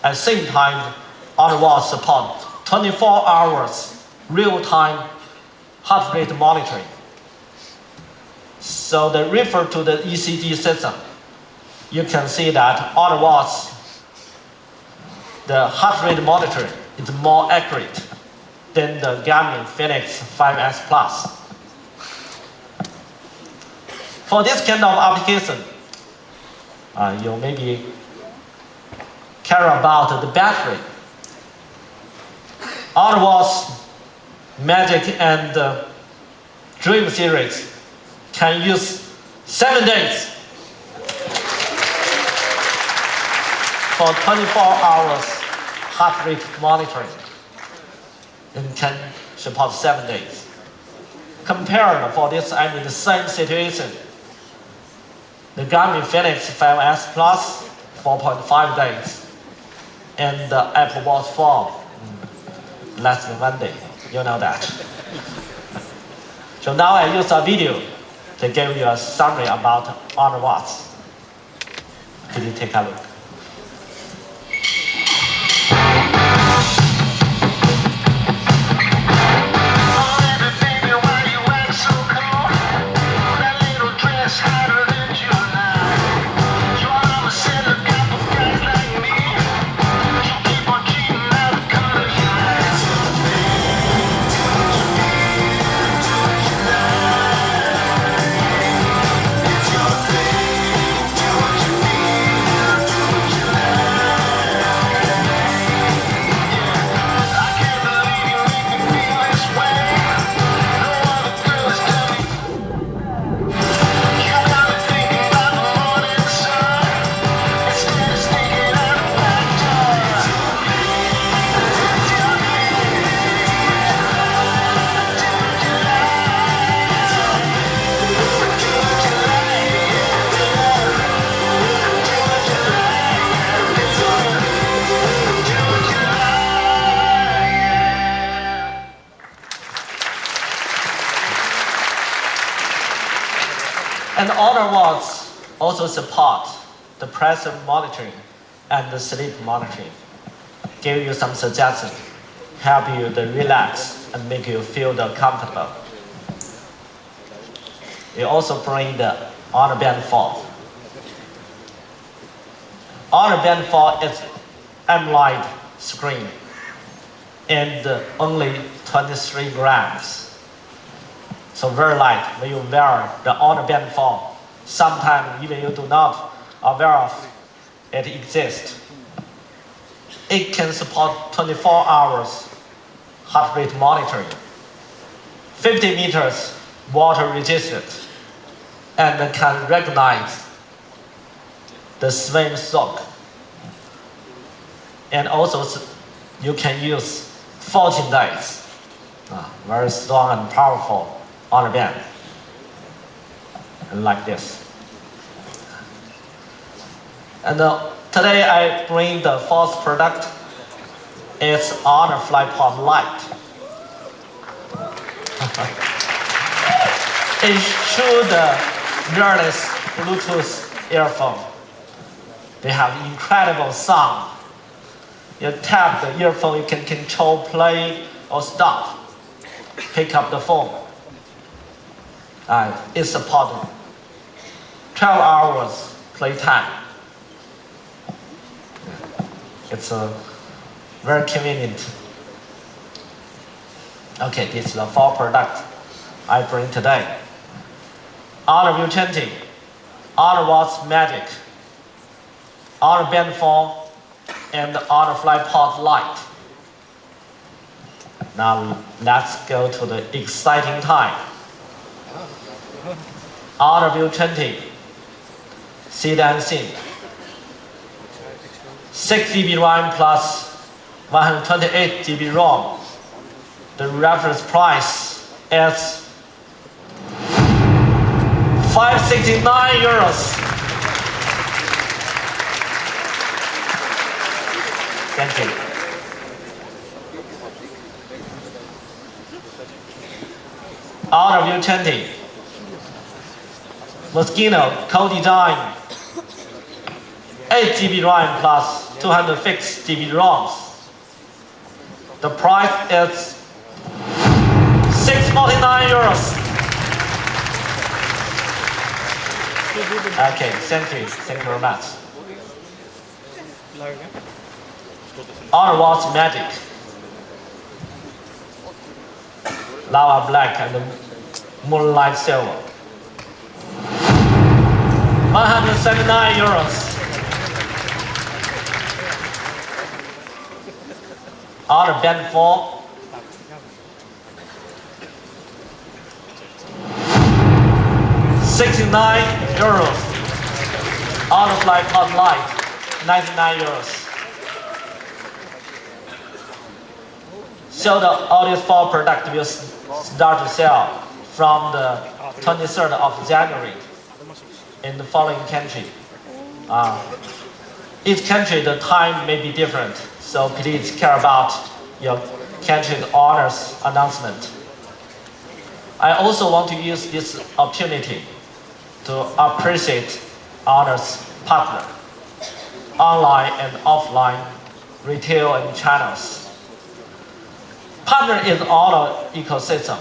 At the same time, Honor Watch support 24 hours real-time heart rate monitoring. So they refer to the ECG system. You can see that Honor Watch, the heart rate monitoring is more accurate than the Garmin Fenix 5S Plus. For this kind of application, you maybe care about the battery. Honor Watch Magic and Dream series can use 7 days for 24 hours heart rate monitoring, and can support 7 days. Compared for this, the same situation, the Garmin Fenix 5S Plus, 4.5 days, and the Apple Watch 4, less than 1 day. You know that. So now I use a video to give you a summary about Honor Watch. Could you take a look? And Honor Watch also support the pressure monitoring and the sleep monitoring. Give you some suggestions, help you to relax and make you feel comfortable. It also bring the Honor Band 4. Honor Band 4 is AMOLED screen and only 23 grams. So very light when you wear the Honor Band 4. Sometimes even you do not aware of it exists. It can support 24 hours heart rate monitoring, 50 meters water resistant, and can recognize the swim stroke. And also you can use 14 days. Very strong and powerful Honor Band, like this. And today I bring the fourth product. It's Honor FlyPods Lite. It's true the wireless Bluetooth earphone. They have incredible sound. You tap the earphone, you can control play or stop. Pick up the phone. It supports 12 hours playtime. It's very convenient. Okay, this is the four products I bring today. Honor V20, Honor Watch Magic, Honor Band 4, and Honor FlyPods Lite. Now let's go to the exciting time. Honor V20, Seed and Sync, 6 GB RAM plus 128 GB ROM. The reference price is €569. Thank you. Honor V20, Mosquito co-design, 8 GB RAM plus 206 GB ROMs. The price is €649. Okay, thank you very much. Honor Watch Magic. lava black and moonlight silver. 179 euros. Honor Band 4. 69 euros. Honor FlyPods Lite, 99 euros. So the Audio 4 product will start to sell from the 23rd of January in the following country. Each country, the time may be different, so please care about your country's Honor's announcement. I also want to use this opportunity to appreciate Honor's partner, online and offline retail and channels. Partner is Honor ecosystem.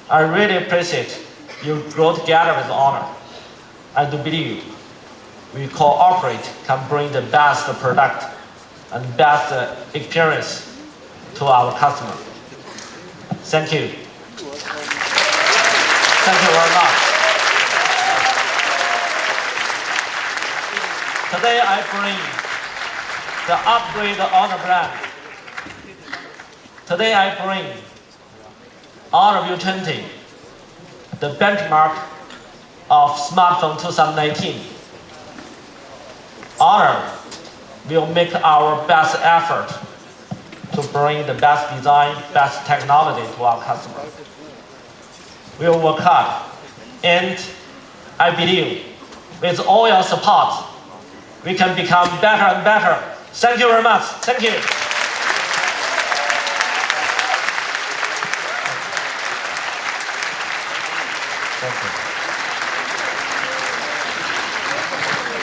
I really appreciate you grow together with Honor. I do believe we cooperate can bring the best product and best experience to our customer. Thank you. Thank you very much. Today I bring the upgrade Honor brand. Today I bring Honor V20, the benchmark of smartphone 2019. Honor will make our best effort to bring the best design, best technology to our customer. We will work hard, and I believe with all your support, we can become better and better. Thank you very much. Thank you.